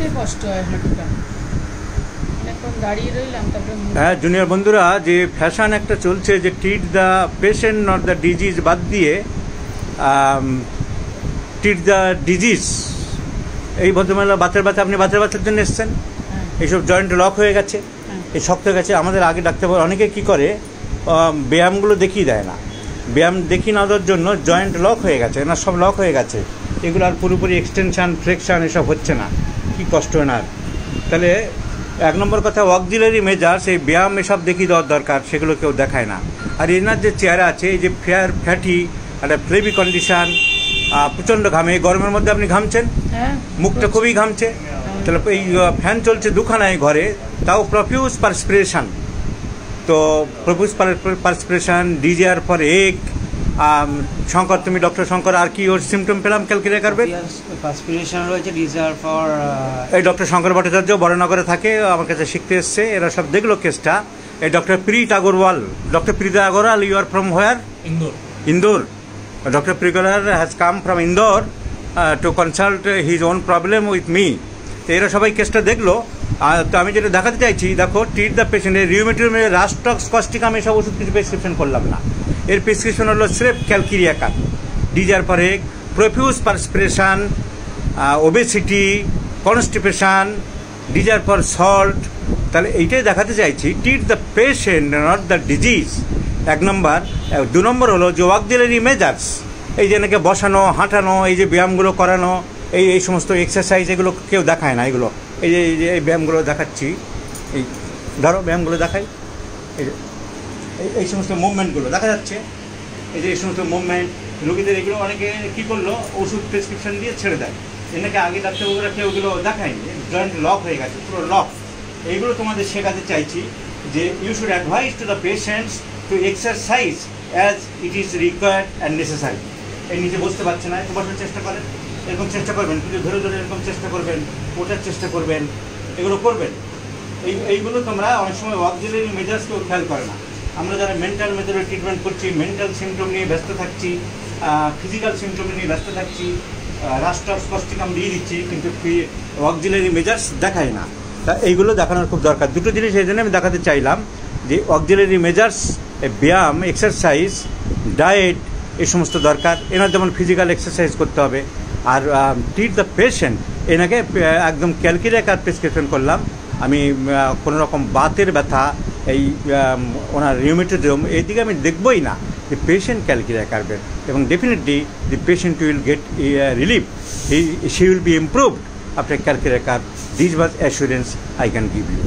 তিনটে কষ্ট হয় হাঁটুটা, অনেকক্ষণ দাঁড়িয়ে রইলাম তারপরে। হ্যাঁ জুনিয়র বন্ধুরা, যে ফ্যাশন একটা চলছে যে treat the patient not the disease বাদ দিয়ে ট্রিট দ্য ডিজিজ। এই ভদ্রমহিলা বাতের ব্যথা, আপনি বাতের ব্যথার জন্য এসছেন, এইসব জয়েন্ট লক হয়ে গেছে, এই শক্ত হয়ে গেছে। আমাদের আগে ডাক্তারবাবু অনেকে কী করে, ব্যায়ামগুলো দেখিয়ে দেয় না, ব্যায়াম দেখিয়ে না দেওয়ার জন্য জয়েন্ট লক হয়ে গেছে, না সব লক হয়ে গেছে, এগুলো আর পুরোপুরি এক্সটেনশান ফ্লেকশান এসব হচ্ছে না, কী কষ্ট এনার। তাহলে এক নম্বর কথা, অক্সিলারি মেজার্স এই ব্যায়াম এসব দেখিয়ে দেওয়ার দরকার, সেগুলো কেউ দেখায় না। আর এনার যে চেহারা আছে, এই যে ফ্যাটি একটা ফ্লেভি কন্ডিশান, প্রচণ্ড ঘামে, গরমের মধ্যে আপনি ঘামছেন, মুখটা খুবই ঘামছে। তাহলে এই ফ্যান চলছে দুখানায় ঘরে, তাও প্রফিউজ পারস্পিরেশন। তো profuse perspiration, desire for egg. Shankar, তুমি ডক্টর শঙ্কর, আর কি ওর সিমটম পেলাম ক্যালকুলেট করবে? পারস্পিরেশন রয়েছে, ডিজিআর ফর। এই ডক্টর শঙ্কর ভট্টাচার্য বড়নগরে থাকে, আমার কাছে শিখতে এসছে, এরা সব দেখলো কেসটা। এই doctor Preet Agarwal, doctor Preet Agarwal, you are from where? Indore. Dr. Priglar has come from Indore to consult his own problem with me. তো এরা সবাই কেসটা দেখলো। তো আমি যেটা দেখাতে চাইছি, দেখো, ট্রিট দ্য পেশেন্ট, এই রিউমেটয়েড রাস্টক্স কস্টিক, আমি সব ওষুধ কিছু প্রেসক্রিপশন করলাম না। এর প্রেসক্রিপশন হলো স্রেফ ক্যালকিরিয়াকার, desire for egg, profuse perspiration, obesity, constipation, desire for salt. তাহলে এইটাই দেখাতে চাইছি, treat the patient not the disease, এক নম্বর। দু নম্বর হলো যে অক্সিলারি মেজার্স, এই যে নাকি বসানো, হাঁটানো, এই যে ব্যায়ামগুলো করানো, এই সমস্ত এক্সারসাইজ, এগুলো কেউ দেখায় না। এগুলো এই যে এই ব্যায়ামগুলো দেখাচ্ছি, এই ধরো ব্যায়ামগুলো দেখাই, এই সমস্ত মুভমেন্টগুলো দেখা যাচ্ছে, এই যে এই সমস্ত মুভমেন্ট রোগীদের, এগুলো অনেকে কী করলো, ওষুধ প্রেসক্রিপশন দিয়ে ছেড়ে দেয়। এনাকে আগে ডাক্তারবাবুরা কেউ ওগুলো দেখায়নি, জয়েন্ট লক হয়ে গেছে, পুরো লক। এইগুলো তোমাদের শেখাতে চাইছি যে you should advise to the patients to exercise as it is required and necessary. এই নিজে বুঝতে পারছে না, একটু বসার চেষ্টা করেন, এরকম চেষ্টা করবেন, কিন্তু ধরে ধরে এরকম চেষ্টা করবেন, ওঠার চেষ্টা করবেন, এগুলো করবেন। এইগুলো তোমরা অনেক সময় অক্সিলারি মেজার্সকেও খেয়াল করে না। আমরা যারা মেন্টাল মেথডে ট্রিটমেন্ট করছি, মেন্টাল সিমটম নিয়ে ব্যস্ত থাকছি, ফিজিক্যাল সিমটম নিয়ে ব্যস্ত থাকছি, রাস্টক্স কস্টিকাম দিয়ে দিচ্ছি, কিন্তু অক্সিলারি মেজার্স দেখায় না। তা এইগুলো দেখানোর খুব দরকার। দুটো জিনিস এই জন্য আমি দেখাতে চাইলাম, যে অক্সিলারি মেজার্স, ব্যায়াম, এক্সারসাইজ, ডায়েট, এই সমস্ত দরকার। এনার যেমন ফিজিক্যাল এক্সারসাইজ করতে হবে। আর ট্রিট দ্য পেশেন্ট, এনাকে একদম ক্যালকিরিয়াকার প্রেসক্রিপশন করলাম আমি। কোনো রকম বাতের ব্যথা, এই ওনার রিউমেটিজম, এই দিকে আমি দেখবই না। The patient ক্যালকিরিয়াকার, এবং definitely the patient will get relief. She will be improved after ক্যালকিরিয়াকার. This was assurance I can give you.